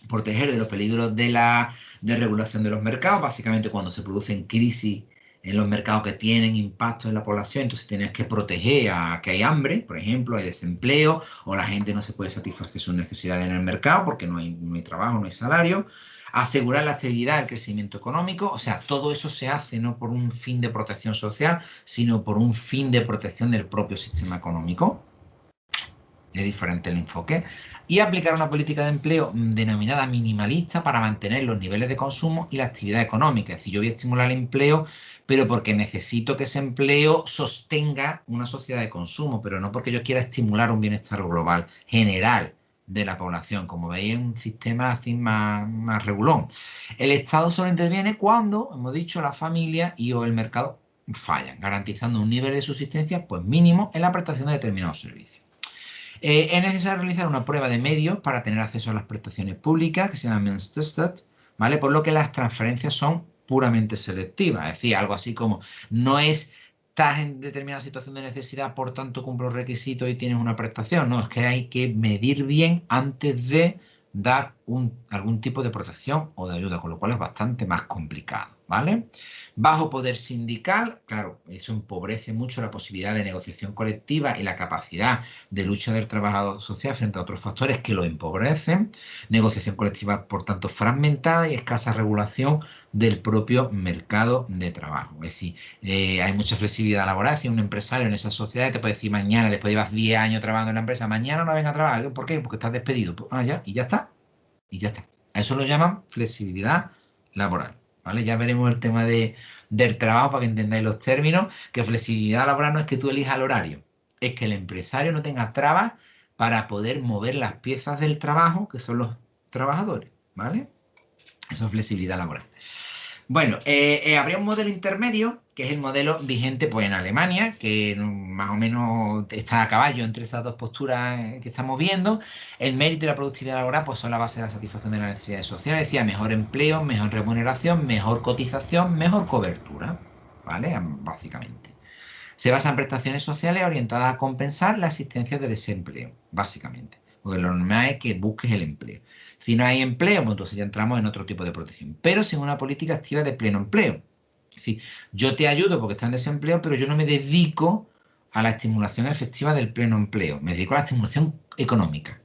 proteger de los peligros de regulación de los mercados, básicamente cuando se producen crisis en los mercados que tienen impacto en la población, entonces tienes que proteger a que hay hambre, por ejemplo, hay desempleo, o la gente no se puede satisfacer sus necesidades en el mercado porque no hay trabajo, no hay salario. Asegurar la estabilidad, el crecimiento económico, o sea, todo eso se hace no por un fin de protección social, sino por un fin de protección del propio sistema económico. Es diferente el enfoque. Y aplicar una política de empleo denominada minimalista para mantener los niveles de consumo y la actividad económica. Es decir, yo voy a estimular el empleo, pero porque necesito que ese empleo sostenga una sociedad de consumo, pero no porque yo quiera estimular un bienestar global general de la población. Como veis, es un sistema así más regulón. El Estado solo interviene cuando, hemos dicho, la familia y o el mercado fallan, garantizando un nivel de subsistencia pues mínimo en la prestación de determinados servicios. Es necesario realizar una prueba de medios para tener acceso a las prestaciones públicas, que se llama Menstested, ¿vale? Por lo que las transferencias son puramente selectivas, es decir, algo así como no estás en determinada situación de necesidad, por tanto cumplo los requisitos y tienes una prestación, no, es que hay que medir bien antes de dar algún tipo de protección o de ayuda, con lo cual es bastante más complicado, ¿vale? Bajo poder sindical, claro, eso empobrece mucho la posibilidad de negociación colectiva y la capacidad de lucha del trabajador social frente a otros factores que lo empobrecen. Negociación colectiva, por tanto, fragmentada y escasa regulación del propio mercado de trabajo. Es decir, hay mucha flexibilidad laboral. Es decir, un empresario en esa sociedad te puede decir mañana, después de llevas 10 años trabajando en la empresa, mañana no venga a trabajar. ¿Por qué? Porque estás despedido. Pues, ya, y ya está. Y ya está. A eso lo llaman flexibilidad laboral. ¿Vale? Ya veremos el tema del trabajo para que entendáis los términos, que flexibilidad laboral no es que tú elijas el horario, es que el empresario no tenga trabas para poder mover las piezas del trabajo, que son los trabajadores, ¿vale? Eso es flexibilidad laboral. Bueno, habría un modelo intermedio, que es el modelo vigente pues, en Alemania, que más o menos está a caballo entre esas dos posturas que estamos viendo. El mérito y la productividad laboral pues, son la base de la satisfacción de las necesidades sociales. Decía, mejor empleo, mejor remuneración, mejor cotización, mejor cobertura, ¿vale? Básicamente. Se basa en prestaciones sociales orientadas a compensar la existencia de desempleo, básicamente. Porque lo normal es que busques el empleo. Si no hay empleo, pues entonces ya entramos en otro tipo de protección, pero sin una política activa de pleno empleo. Es decir, yo te ayudo porque estás en desempleo, pero yo no me dedico a la estimulación efectiva del pleno empleo. Me dedico a la estimulación económica,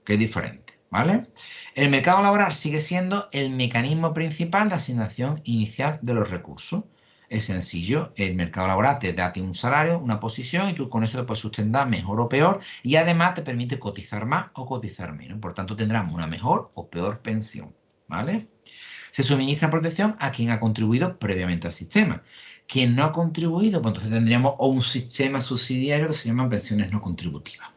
que es diferente. ¿vale? El mercado laboral sigue siendo el mecanismo principal de asignación inicial de los recursos. Es sencillo, el mercado laboral te da a ti un salario, una posición, y tú con eso te puedes sustentar mejor o peor, y además te permite cotizar más o cotizar menos. Por tanto, tendrás una mejor o peor pensión, ¿vale? Se suministra protección a quien ha contribuido previamente al sistema. Quien no ha contribuido, pues entonces tendríamos un sistema subsidiario que se llama pensiones no contributivas.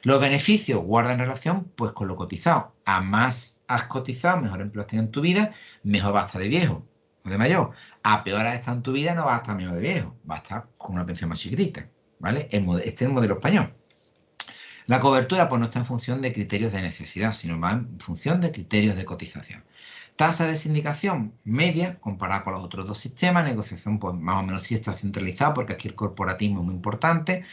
Los beneficios guardan relación pues con lo cotizado. A más has cotizado, mejor empleo has tenido en tu vida, mejor vas a estar de viejo o de mayor. A peor has estado en tu vida, no vas a estar mejor de viejo, vas a estar con una pensión más chiquitita, ¿vale? Este es el modelo español. La cobertura pues no está en función de criterios de necesidad, sino va en función de criterios de cotización. Tasa de sindicación media comparada con los otros dos sistemas. Negociación pues más o menos sí está centralizada porque aquí el corporativismo es muy importante.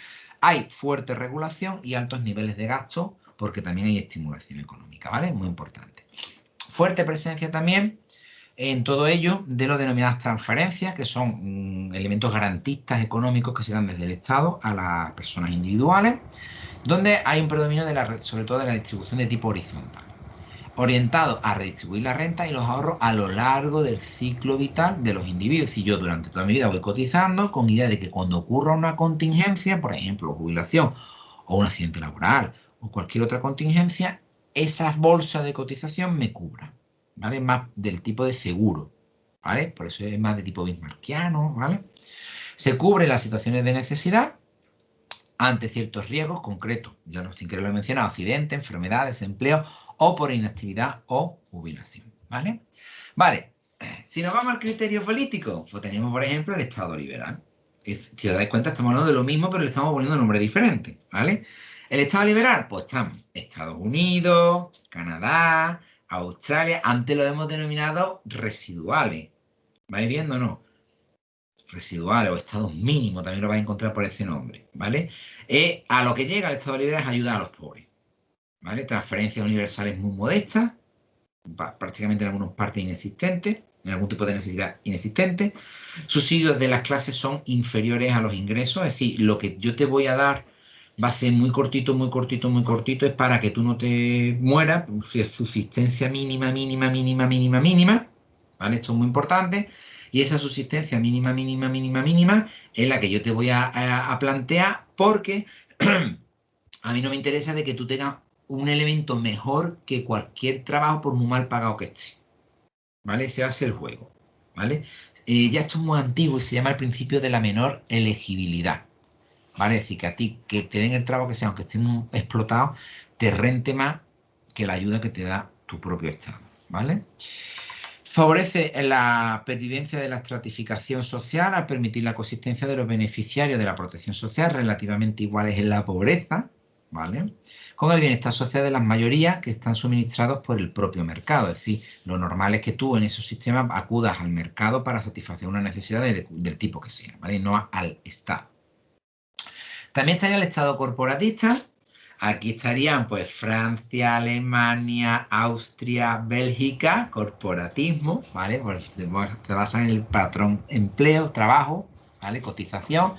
Hay fuerte regulación y altos niveles de gasto porque también hay estimulación económica, ¿vale? Muy importante. Fuerte presencia también en todo ello de lo denominadas transferencias, que son elementos garantistas económicos que se dan desde el Estado a las personas individuales, donde hay un predominio sobre todo de la distribución de tipo horizontal, orientado a redistribuir la renta y los ahorros a lo largo del ciclo vital de los individuos. Si yo durante toda mi vida voy cotizando con idea de que cuando ocurra una contingencia, por ejemplo, jubilación o un accidente laboral o cualquier otra contingencia, esa bolsa de cotización me cubra, ¿vale? Más del tipo de seguro, ¿vale? Por eso es más de tipo bismarckiano, ¿vale? Se cubre las situaciones de necesidad ante ciertos riesgos concretos, ya no sin querer lo he mencionado, accidente, enfermedad, desempleo o por inactividad o jubilación, ¿vale? Vale, si nos vamos al criterio político, pues tenemos, por ejemplo, el Estado liberal. Si os dais cuenta, estamos hablando de lo mismo, pero le estamos poniendo nombre diferente, ¿vale? El Estado liberal, pues están Estados Unidos, Canadá, Australia, antes lo hemos denominado residuales. ¿Vais viendo o no? Residuales o estados mínimos, también lo vais a encontrar por ese nombre, ¿vale? A lo que llega el Estado liberal es ayudar a los pobres, ¿vale? Transferencias universales muy modestas, prácticamente en algunas partes inexistentes, en algún tipo de necesidad inexistente. Subsidios de las clases son inferiores a los ingresos, es decir, lo que yo te voy a dar va a ser muy cortito, muy cortito, muy cortito, es para que tú no te mueras, subsistencia mínima, mínima, mínima, mínima, mínima, ¿vale? Esto es muy importante. Y esa subsistencia mínima, mínima, mínima, mínima es la que yo te voy a plantear porque a mí no me interesa de que tú tengas un elemento mejor que cualquier trabajo por muy mal pagado que esté, ¿vale? Ese va a ser el juego, ¿vale? Ya esto es muy antiguo y se llama el principio de la menor elegibilidad, ¿vale? Es decir, que a ti que te den el trabajo que sea, aunque esté explotado, te rente más que la ayuda que te da tu propio Estado, ¿vale? Favorece la pervivencia de la estratificación social al permitir la coexistencia de los beneficiarios de la protección social relativamente iguales en la pobreza, ¿vale? Con el bienestar social de las mayorías que están suministrados por el propio mercado. Es decir, lo normal es que tú en esos sistemas acudas al mercado para satisfacer una necesidad del tipo que sea, ¿vale? No al Estado. También estaría el Estado corporatista. Aquí estarían pues Francia, Alemania, Austria, Bélgica, corporatismo, ¿vale? Pues se basa en el patrón empleo, trabajo, ¿vale? Cotización.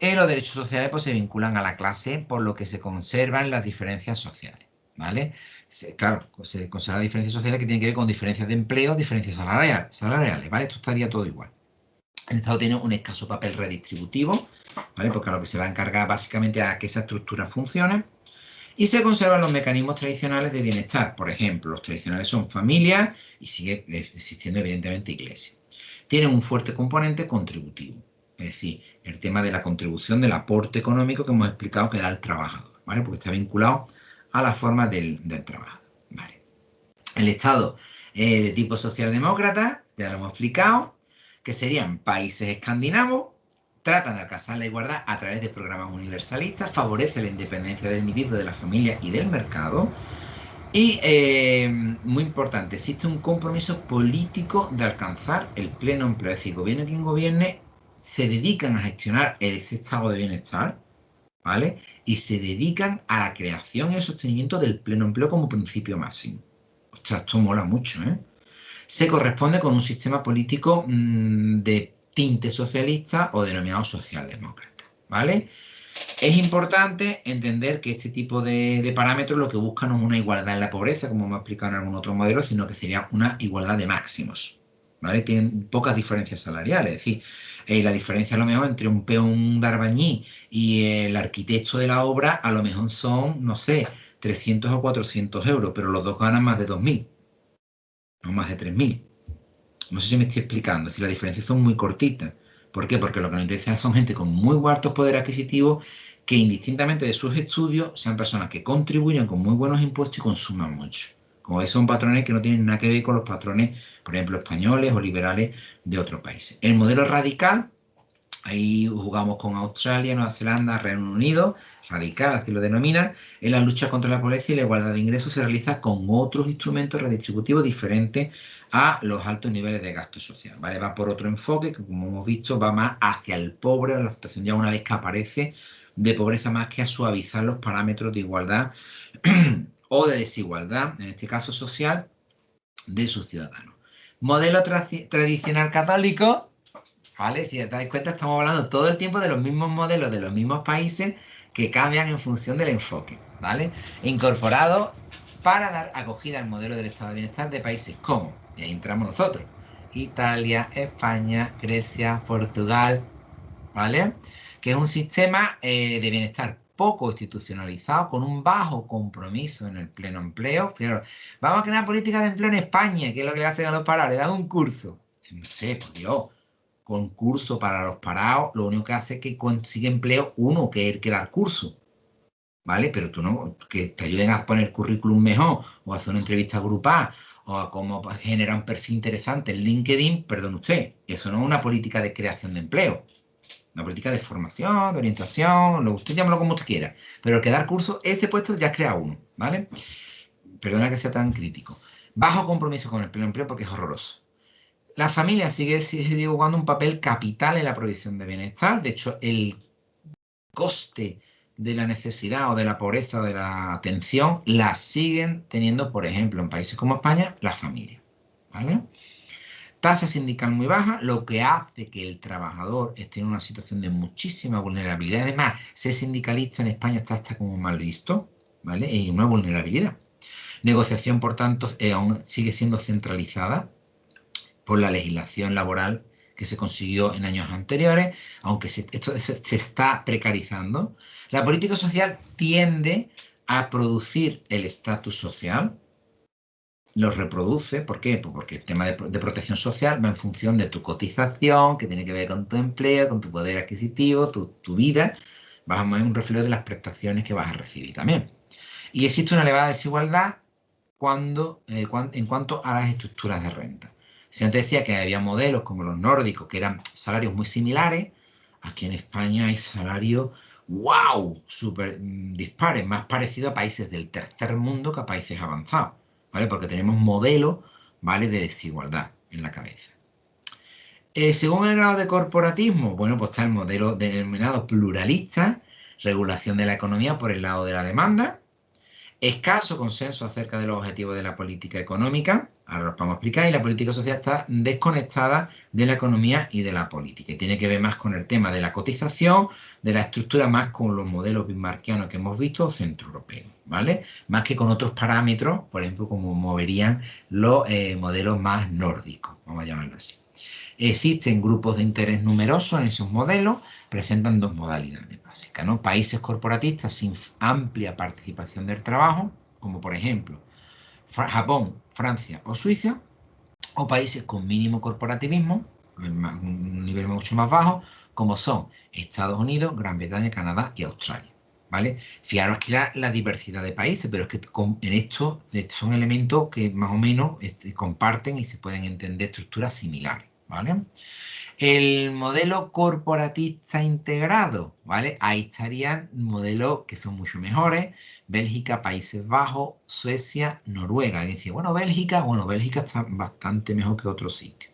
Y los derechos sociales pues se vinculan a la clase, por lo que se conservan las diferencias sociales, ¿vale? Claro, se conservan diferencias sociales que tienen que ver con diferencias de empleo, diferencias salariales, ¿vale? Esto estaría todo igual. El Estado tiene un escaso papel redistributivo, ¿vale? Porque a lo que se va a encargar básicamente a que esa estructura funcione. Y se conservan los mecanismos tradicionales de bienestar. Por ejemplo, los tradicionales son familias y sigue existiendo evidentemente iglesia. Tienen un fuerte componente contributivo. Es decir, el tema de la contribución del aporte económico que hemos explicado que da el trabajador, ¿vale? Porque está vinculado a la forma del trabajo, ¿vale? El Estado de tipo socialdemócrata, ya lo hemos explicado, que serían países escandinavos, tratan de alcanzar la igualdad a través de programas universalistas, favorece la independencia del individuo, de la familia y del mercado. Y, muy importante, existe un compromiso político de alcanzar el pleno empleo. Es decir, gobierne quien gobierne, se dedican a gestionar ese estado de bienestar, ¿vale? Y se dedican a la creación y el sostenimiento del pleno empleo como principio máximo. Ostras, esto mola mucho, ¿eh? Se corresponde con un sistema político de tinte socialista o denominado socialdemócrata, ¿vale? Es importante entender que este tipo de parámetros lo que buscan no es una igualdad en la pobreza, como hemos explicado en algún otro modelo, sino que sería una igualdad de máximos, ¿vale? Tienen pocas diferencias salariales, es decir, la diferencia a lo mejor entre un peón de albañil y el arquitecto de la obra a lo mejor son, no sé, 300 o 400 euros, pero los dos ganan más de 2.000, no más de 3.000. No sé si me estoy explicando, si las diferencias son muy cortitas. ¿Por qué? Porque lo que nos interesa son gente con muy altos poderes adquisitivos que indistintamente de sus estudios sean personas que contribuyan con muy buenos impuestos y consuman mucho. Como veis, son patrones que no tienen nada que ver con los patrones, por ejemplo, españoles o liberales de otros países. El modelo radical, ahí jugamos con Australia, Nueva Zelanda, Reino Unido, radical, así lo denomina. En la lucha contra la pobreza y la igualdad de ingresos se realiza con otros instrumentos redistributivos diferentes a los altos niveles de gasto social, ¿vale? Va por otro enfoque que, como hemos visto, va más hacia el pobre, a la situación ya una vez que aparece de pobreza, más que a suavizar los parámetros de igualdad o de desigualdad, en este caso social, de sus ciudadanos. Modelo tradicional católico. ¿Vale? Si te dais cuenta, estamos hablando todo el tiempo de los mismos modelos de los mismos países que cambian en función del enfoque, ¿vale? Incorporado para dar acogida al modelo del estado de bienestar de países como, y ahí entramos nosotros, Italia, España, Grecia, Portugal, ¿vale? Que es un sistema de bienestar poco institucionalizado, con un bajo compromiso en el pleno empleo. Pero vamos a crear políticas de empleo en España, que es lo que le hacen a los parados, le dan un curso. No sé, por Dios, concurso para los parados, lo único que hace es que consigue empleo uno, que es el que da el curso, ¿vale? Pero tú no, que te ayuden a poner currículum mejor, o a hacer una entrevista grupal, o a cómo generar un perfil interesante en LinkedIn, perdón usted, eso no es una política de creación de empleo, una política de formación, de orientación, lo usted llámalo como usted quiera, pero el que da el curso, ese puesto ya crea uno, ¿vale? Perdona que sea tan crítico. Bajo compromiso con el pleno empleo porque es horroroso. La familia sigue jugando un papel capital en la provisión de bienestar. De hecho, el coste de la necesidad o de la pobreza o de la atención la siguen teniendo, por ejemplo, en países como España, la familia. ¿Vale? Tasa sindical muy baja, lo que hace que el trabajador esté en una situación de muchísima vulnerabilidad. Además, ser sindicalista en España está hasta como mal visto, ¿vale? Y una vulnerabilidad. Negociación, por tanto, aún sigue siendo centralizada por la legislación laboral que se consiguió en años anteriores, aunque esto se está precarizando. La política social tiende a producir el estatus social, lo reproduce. ¿Por qué? Pues porque el tema de protección social va en función de tu cotización, que tiene que ver con tu empleo, con tu poder adquisitivo, tu vida. Vas a ver un reflejo de las prestaciones que vas a recibir también. Y existe una elevada desigualdad en cuanto a las estructuras de renta. Si antes decía que había modelos como los nórdicos, que eran salarios muy similares, aquí en España hay salarios, wow, súper dispares, más parecidos a países del tercer mundo que a países avanzados, ¿vale? Porque tenemos modelos, ¿vale?, de desigualdad en la cabeza. Según el grado de corporatismo, bueno, pues está el modelo denominado pluralista, regulación de la economía por el lado de la demanda, escaso consenso acerca de los objetivos de la política económica, ahora los vamos a explicar, y la política social está desconectada de la economía y de la política. Y tiene que ver más con el tema de la cotización, de la estructura, más con los modelos bismarckianos que hemos visto, centroeuropeos, ¿vale? Más que con otros parámetros, por ejemplo, como moverían los modelos más nórdicos, vamos a llamarlo así. Existen grupos de interés numerosos en esos modelos, presentan dos modalidades básicas, ¿no? Países corporatistas sin amplia participación del trabajo, como por ejemplo Japón, Francia o Suiza, o países con mínimo corporativismo, un nivel mucho más bajo, como son Estados Unidos, Gran Bretaña, Canadá y Australia. ¿Vale? Fijaros aquí la diversidad de países, pero es que en esto son elementos que más o menos comparten y se pueden entender estructuras similares. ¿Vale? El modelo corporatista integrado, ¿vale? Ahí estarían modelos que son mucho mejores. Bélgica, Países Bajos, Suecia, Noruega. Y dice, bueno, Bélgica está bastante mejor que otros sitios.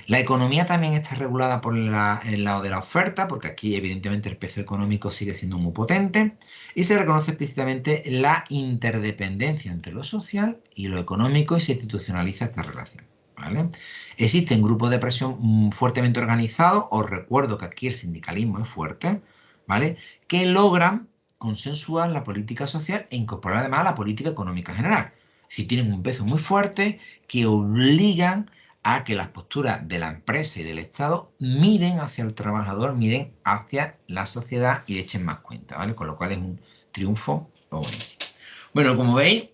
La economía también está regulada por el lado de la oferta, porque aquí evidentemente el peso económico sigue siendo muy potente, y se reconoce explícitamente la interdependencia entre lo social y lo económico y se institucionaliza esta relación. ¿Vale? Existen grupos de presión fuertemente organizados. Os recuerdo que aquí el sindicalismo es fuerte, ¿vale? Que logran consensuar la política social e incorporar además la política económica general. Si tienen un peso muy fuerte que obligan a que las posturas de la empresa y del Estado miren hacia el trabajador, miren hacia la sociedad y echen más cuenta, ¿vale? Con lo cual es un triunfo buenísimo. Bueno, como veis,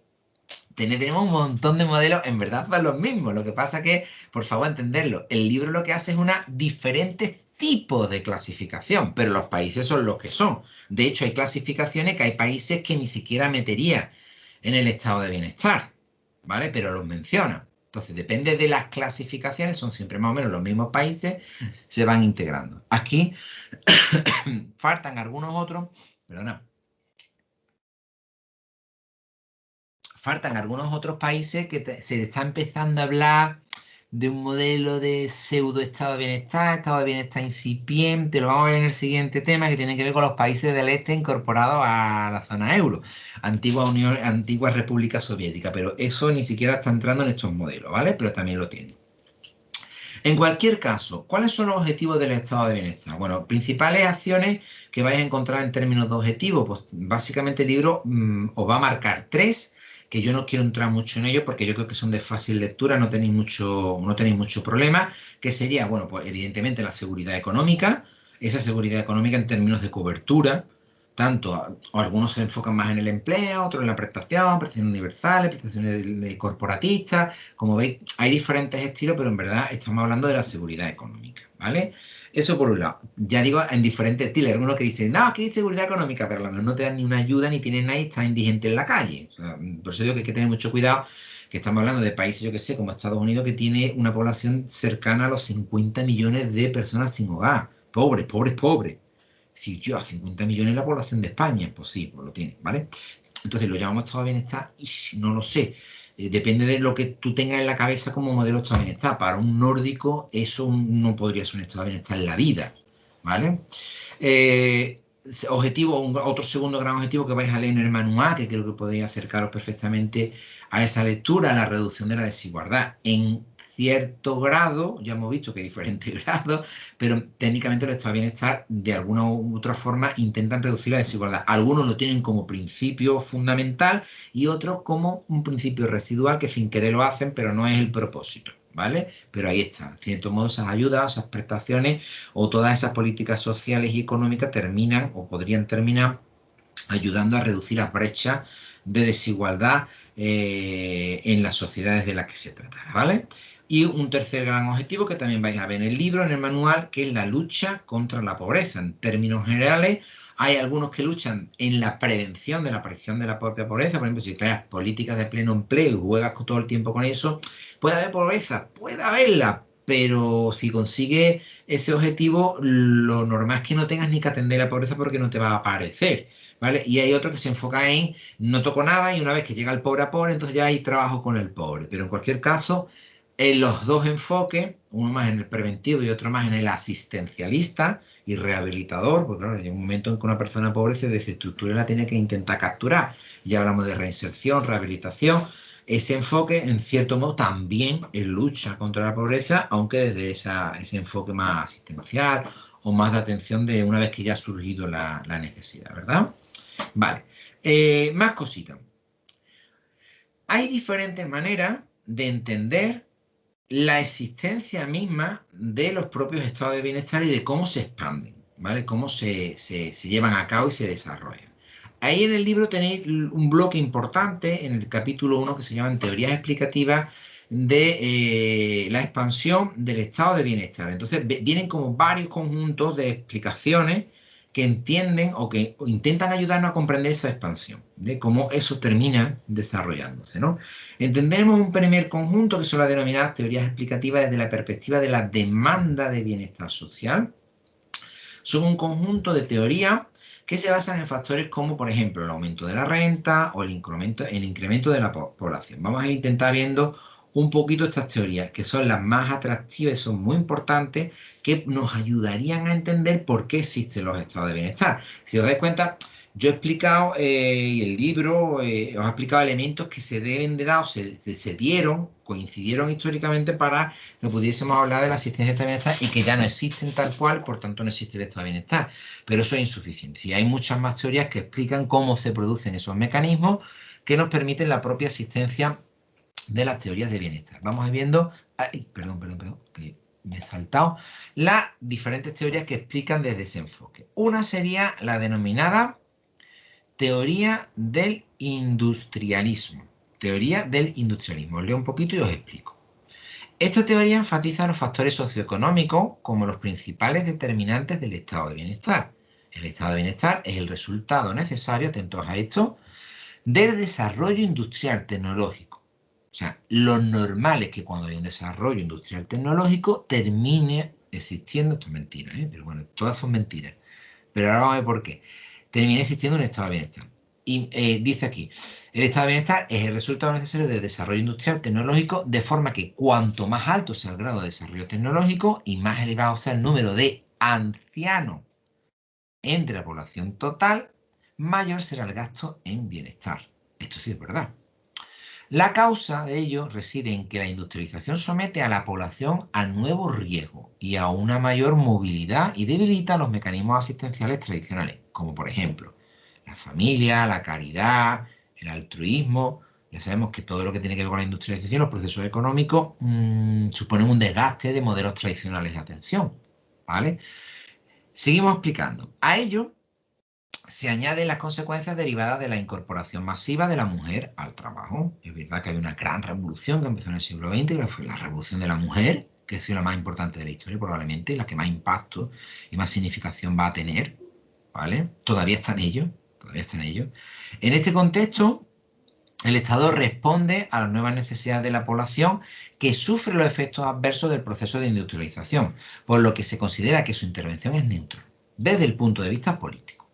tenemos un montón de modelos, en verdad son los mismos. Lo que pasa que, por favor, entenderlo, el libro lo que hace es una diferentes tipos de clasificación, pero los países son los que son. De hecho, hay clasificaciones que hay países que ni siquiera metería en el estado de bienestar, ¿vale? Pero los menciona. Entonces, depende de las clasificaciones, son siempre más o menos los mismos países, se van integrando. Aquí faltan algunos otros, perdona, faltan algunos otros países que se está empezando a hablar de un modelo de pseudo estado de bienestar incipiente. Lo vamos a ver en el siguiente tema, que tiene que ver con los países del este incorporados a la zona euro, antigua República Soviética, pero eso ni siquiera está entrando en estos modelos, ¿vale? Pero también lo tiene. En cualquier caso, ¿cuáles son los objetivos del estado de bienestar? Bueno, principales acciones que vais a encontrar en términos de objetivos, pues básicamente el libro os va a marcar tres, que yo no quiero entrar mucho en ellos porque yo creo que son de fácil lectura, no tenéis mucho problema, que sería, bueno, pues evidentemente la seguridad económica, esa seguridad económica en términos de cobertura, tanto, o algunos se enfocan más en el empleo, otros en la prestación, prestaciones universales, prestaciones corporatistas. Como veis, hay diferentes estilos, pero en verdad estamos hablando de la seguridad económica, ¿vale? Eso por un lado. Ya digo, en diferentes estilos. Hay algunos que dicen, no, aquí hay seguridad económica, pero a lo mejor no te dan ni una ayuda, ni tienes nadie, está indigente en la calle. O sea, por eso digo que hay que tener mucho cuidado, que estamos hablando de países, yo que sé, como Estados Unidos, que tiene una población cercana a los 50 millones de personas sin hogar. Pobres, pobres, pobres. Si yo a 50 millones la población de España, pues sí, pues lo tiene, ¿vale? Entonces lo llamamos estado de bienestar y no lo sé. Depende de lo que tú tengas en la cabeza como modelo de estado de bienestar. Para un nórdico eso no podría ser un estado de bienestar en la vida, ¿vale? Eh, otro segundo gran objetivo que vais a leer en el manual, que creo que podéis acercaros perfectamente a esa lectura, la reducción de la desigualdad. En cierto grado, ya hemos visto que hay diferentes grados, pero técnicamente los estados de bienestar de alguna u otra forma intentan reducir la desigualdad. Algunos lo tienen como principio fundamental y otros como un principio residual que sin querer lo hacen, pero no es el propósito, ¿vale? Pero ahí está, en cierto modo esas ayudas, esas prestaciones o todas esas políticas sociales y económicas terminan o podrían terminar ayudando a reducir las brechas de desigualdad en las sociedades de las que se trata, ¿vale? Y un tercer gran objetivo que también vais a ver en el libro, en el manual, que es la lucha contra la pobreza. En términos generales, hay algunos que luchan en la prevención de la aparición de la propia pobreza. Por ejemplo, si creas políticas de pleno empleo y juegas todo el tiempo con eso, puede haber pobreza, puede haberla, pero si consigues ese objetivo, lo normal es que no tengas ni que atender la pobreza porque no te va a aparecer, ¿vale? Y hay otro que se enfoca en no toco nada y una vez que llega el pobre a pobre, entonces ya hay trabajo con el pobre. Pero en cualquier caso, en los dos enfoques, uno más en el preventivo y otro más en el asistencialista y rehabilitador, porque claro, llega un momento en que una persona pobre se desestructura y la tiene que intentar capturar. Ya hablamos de reinserción, rehabilitación. Ese enfoque, en cierto modo, también es lucha contra la pobreza, aunque desde ese enfoque más asistencial o más de atención de una vez que ya ha surgido la necesidad, ¿verdad? Vale. Más cositas. Hay diferentes maneras de entender la existencia misma de los propios estados de bienestar y de cómo se expanden, ¿vale? Cómo se llevan a cabo y se desarrollan. Ahí en el libro tenéis un bloque importante en el capítulo 1 que se llama Teorías explicativas de la expansión del estado de bienestar. Entonces vienen como varios conjuntos de explicaciones que entienden o intentan ayudarnos a comprender esa expansión, de cómo eso termina desarrollándose, ¿no? Entendemos un primer conjunto que son las denominadas teorías explicativas desde la perspectiva de la demanda de bienestar social. Son un conjunto de teorías que se basan en factores como, por ejemplo, el aumento de la renta o el incremento de la población. Vamos a intentar viendo un poquito estas teorías, que son las más atractivas y son muy importantes, que nos ayudarían a entender por qué existen los estados de bienestar. Si os dais cuenta, Yo he explicado, y el libro os ha explicado elementos que se deben de dar, o se dieron, coincidieron históricamente para que pudiésemos hablar de la asistencia de bienestar y que ya no existen tal cual, por tanto no existe el estado de bienestar. Pero eso es insuficiente. Y hay muchas más teorías que explican cómo se producen esos mecanismos que nos permiten la propia asistencia de las teorías de bienestar. Vamos a ir viendo, ay, perdón, que me he saltado, las diferentes teorías que explican desde ese enfoque. Una sería la denominada teoría del industrialismo. Teoría del industrialismo. Os leo un poquito y os explico. Esta teoría enfatiza los factores socioeconómicos como los principales determinantes del estado de bienestar. El estado de bienestar es el resultado necesario, atentos a esto, del desarrollo industrial tecnológico. O sea, lo normal es que cuando hay un desarrollo industrial tecnológico termine existiendo, esto es mentira, pero bueno, todas son mentiras. Pero ahora vamos a ver por qué. Termina existiendo un estado de bienestar. Y dice aquí, el estado de bienestar es el resultado necesario del desarrollo industrial tecnológico, de forma que cuanto más alto sea el grado de desarrollo tecnológico y más elevado sea el número de ancianos entre la población total, mayor será el gasto en bienestar. Esto sí es verdad. La causa de ello reside en que la industrialización somete a la población a nuevos riesgos y a una mayor movilidad y debilita los mecanismos asistenciales tradicionales, como por ejemplo la familia, la caridad, el altruismo. Ya sabemos que todo lo que tiene que ver con la industrialización, los procesos económicos, suponen un desgaste de modelos tradicionales de atención. ¿Vale? Seguimos explicando. A ello se añaden las consecuencias derivadas de la incorporación masiva de la mujer al trabajo. Es verdad que hay una gran revolución que empezó en el siglo XX, que fue la revolución de la mujer, que ha sido la más importante de la historia probablemente, y la que más impacto y más significación va a tener, ¿vale? Todavía está en ello, todavía está en ello. En este contexto, el Estado responde a las nuevas necesidades de la población que sufre los efectos adversos del proceso de industrialización, por lo que se considera que su intervención es neutra, desde el punto de vista político.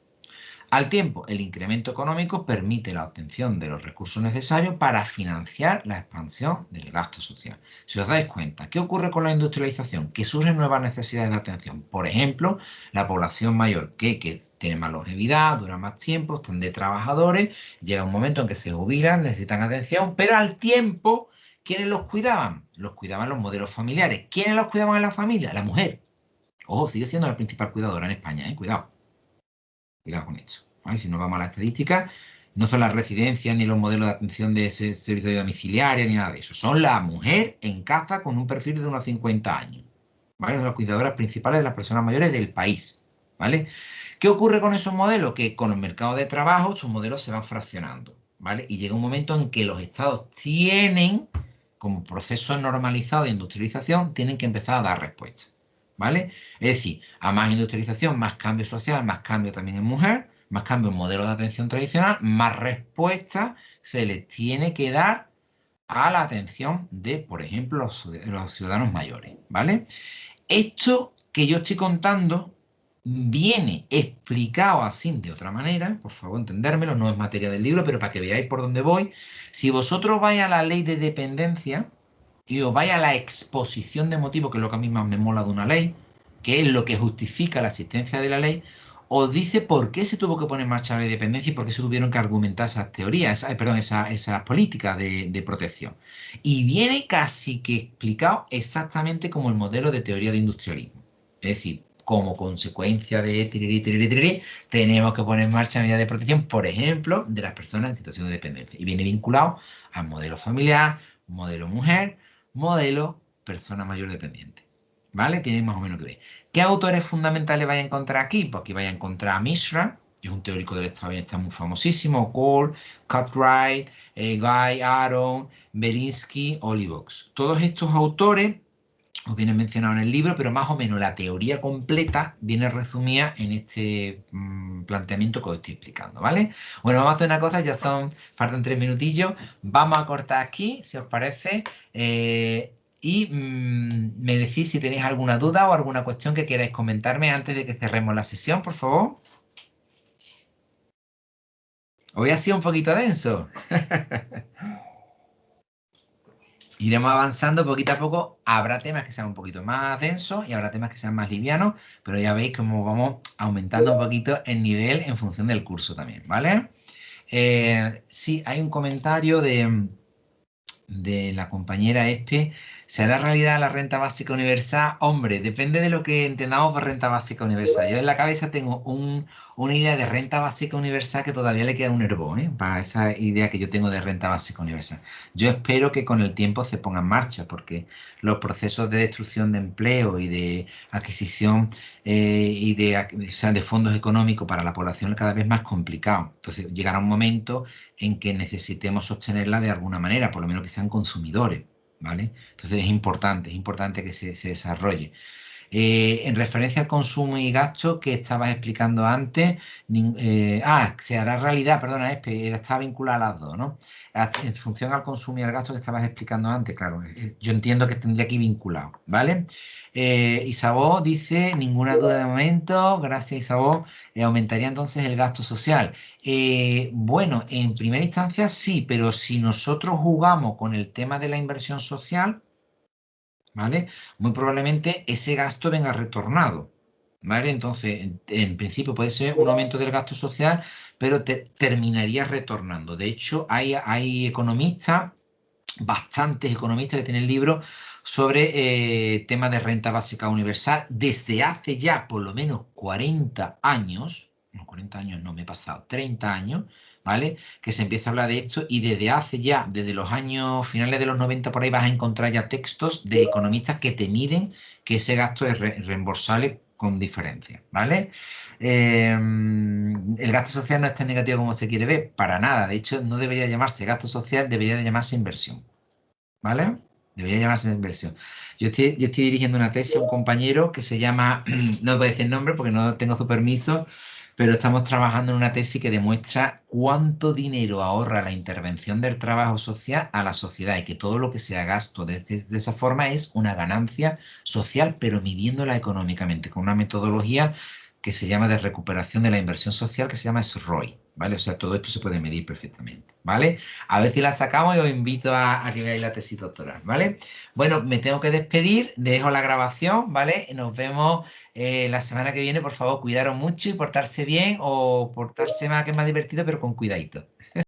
Al tiempo, el incremento económico permite la obtención de los recursos necesarios para financiar la expansión del gasto social. Si os dais cuenta, ¿qué ocurre con la industrialización? Que surgen nuevas necesidades de atención. Por ejemplo, la población mayor que tiene más longevidad, dura más tiempo, están de trabajadores, llega un momento en que se jubilan, necesitan atención, pero al tiempo, ¿quiénes los cuidaban? Los cuidaban los modelos familiares. ¿Quiénes los cuidaban en la familia? La mujer. Ojo, sigue siendo la principal cuidadora en España, cuidado. Cuidado con esto. ¿Vale? Si nos vamos a la estadística, no son las residencias ni los modelos de atención de ese servicio domiciliario ni nada de eso. Son la mujer en casa con un perfil de unos 50 años. ¿Vale? Son las cuidadoras principales de las personas mayores del país. ¿Vale? ¿Qué ocurre con esos modelos? Que con el mercado de trabajo sus modelos se van fraccionando. ¿Vale? Y llega un momento en que los estados tienen, como proceso normalizado de industrialización, tienen que empezar a dar respuesta. ¿Vale? Es decir, a más industrialización, más cambio social, más cambio también en mujer, más cambio en modelos de atención tradicional, más respuesta se les tiene que dar a la atención de, por ejemplo, los ciudadanos mayores, ¿vale? Esto que yo estoy contando viene explicado así de otra manera, por favor entendérmelo, no es materia del libro, pero para que veáis por dónde voy. Si vosotros vais a la ley de dependencia, y os vais a la exposición de motivos, que es lo que a mí más me mola de una ley, que es lo que justifica la existencia de la ley, os dice por qué se tuvo que poner en marcha la ley de dependencia y por qué se tuvieron que argumentar esas teorías, esas políticas de protección. Y viene casi que explicado exactamente como el modelo de teoría de industrialismo. Es decir, como consecuencia de tenemos que poner en marcha medidas de protección, por ejemplo, de las personas en situación de dependencia. Y viene vinculado al modelo familiar, modelo mujer, modelo persona mayor dependiente. ¿Vale? Tiene más o menos que ver. ¿Qué autores fundamentales vais a encontrar aquí? Pues aquí vais a encontrar a Mishra, que es un teórico del estado de bienestar muy famosísimo, Cole, Cartwright, Guy, Aaron, Belinsky, Olivox. Todos estos autores os vienen mencionados en el libro, pero más o menos la teoría completa viene resumida en este planteamiento que os estoy explicando, ¿vale? Bueno, vamos a hacer una cosa, faltan 3 minutillos, vamos a cortar aquí, si os parece, y me decís si tenéis alguna duda o alguna cuestión que queráis comentarme antes de que cerremos la sesión, por favor. Hoy ha sido un poquito denso. Iremos avanzando poquito a poco. Habrá temas que sean un poquito más densos y habrá temas que sean más livianos, pero ya veis cómo vamos aumentando un poquito el nivel en función del curso también, ¿vale? Sí, hay un comentario de la compañera Espe. ¿Se hará realidad la renta básica universal? Hombre, depende de lo que entendamos por renta básica universal. Yo en la cabeza tengo una idea de renta básica universal que todavía le queda un hervor, ¿eh? Para esa idea que yo tengo de renta básica universal. Yo espero que con el tiempo se ponga en marcha, porque los procesos de destrucción de empleo y de adquisición o sea, de fondos económicos para la población es cada vez más complicado. Entonces llegará un momento en que necesitemos sostenerla de alguna manera, por lo menos que sean consumidores, ¿vale? Entonces es importante que se desarrolle. En referencia al consumo y gasto que estabas explicando antes, se hará realidad, perdona, está vinculada a las dos, ¿no? En función al consumo y al gasto que estabas explicando antes, claro, yo entiendo que tendría que ir vinculado, ¿vale? Isabó dice, ninguna duda de momento, gracias Isabó, aumentaría entonces el gasto social. Bueno, en primera instancia sí, pero si nosotros jugamos con el tema de la inversión social, ¿vale? Muy probablemente ese gasto venga retornado, ¿vale? Entonces, en principio puede ser un aumento del gasto social, pero terminaría retornando. De hecho, hay economistas, bastantes economistas que tienen libros sobre temas de renta básica universal desde hace ya por lo menos 40 años, no, 40 años no me he pasado, 30 años, ¿vale? Que se empieza a hablar de esto y desde hace ya, desde los años finales de los 90 por ahí vas a encontrar ya textos de economistas que te miden que ese gasto es reembolsable con diferencia, ¿vale? El gasto social no es tan negativo como se quiere ver, para nada. De hecho, no debería llamarse gasto social, debería de llamarse inversión, ¿vale? Debería llamarse inversión. Yo estoy dirigiendo una tesis a un compañero que se llama, no voy a decir el nombre porque no tengo su permiso, pero estamos trabajando en una tesis que demuestra cuánto dinero ahorra la intervención del trabajo social a la sociedad y que todo lo que sea gasto de esa forma es una ganancia social, pero midiéndola económicamente con una metodología que se llama de recuperación de la inversión social, que se llama SROI, ¿vale? O sea, todo esto se puede medir perfectamente, ¿vale? A ver si la sacamos y os invito a que veáis la tesis doctoral, ¿vale? Bueno, me tengo que despedir, dejo la grabación, ¿vale? Nos vemos la semana que viene. Por favor, cuidaros mucho y portarse bien o portarse más, que es más divertido, pero con cuidadito.